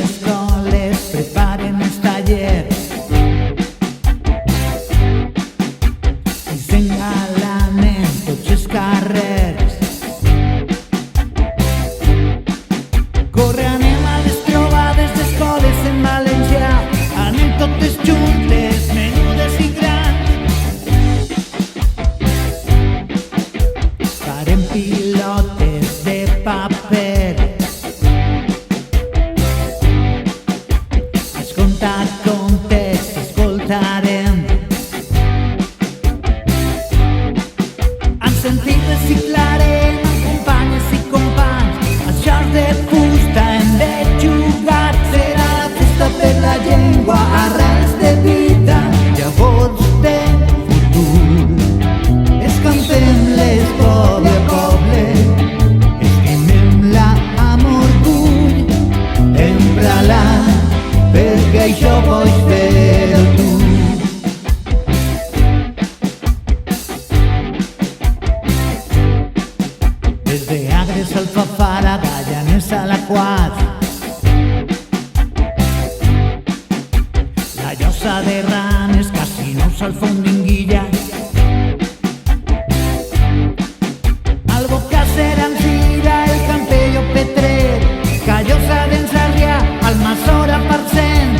escoles preparen els tallers i s'engalanen tots els carrers. Corre, anem a les trobades d'escoles en valencià, anem totes juntes, menudes i grans. Farem pilotes de paper, has contat contes, escoltarem. En sentit reciclarem amb companyes i companys, els xors de fusta hem de jugar. Serà la festa per la llengua, arrels de vida, llavors de futur. Escampem-les poble a poble, estimem-la amb orgull, empra-la perquè això vols fer tu. Des d'Agres, Alfafara, Gallanes a la Quart, la Llosa de Ranes, Casinos al Fondinguilla, Albocàsser, Alzira, el Campello, Petrer, Callosa d'en Sarrià, Almassora, Parcent,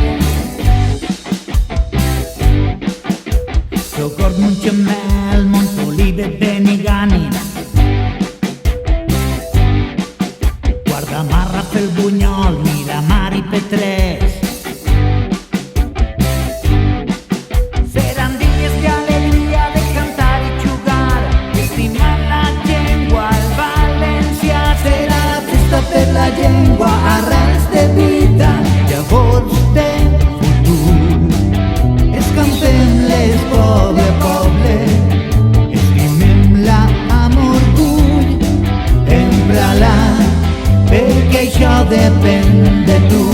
Sogorb, Mutxamel, Montolive, Benigànim, Guardamar, Rafelbunyol, Miramar i Petrés. Seran dies d'alegria, de cantar i jugar, estimant la llengua, el valencià. Serà la festa per la llengua, arrels de vida, llavors de futur. Escampem-les poble a poble, estimem-la amb orgull, empra-la perquè això depèn de tu.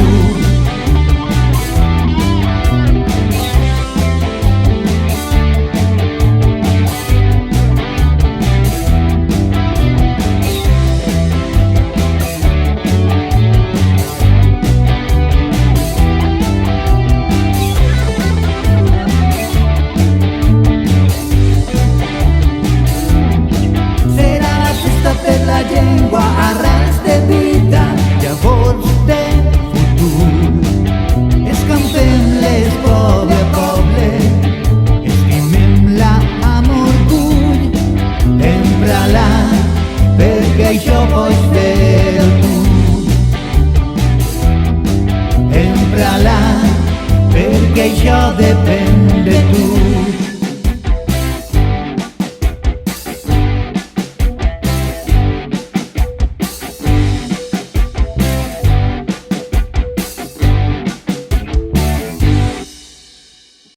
Serà la festa per la llengua, arrels de vida, llavors de futur. Escampem-les poble a poble, estimem-la amb orgull, empra-la perquè això vols fer tu. Empra-la perquè això depèn de tu.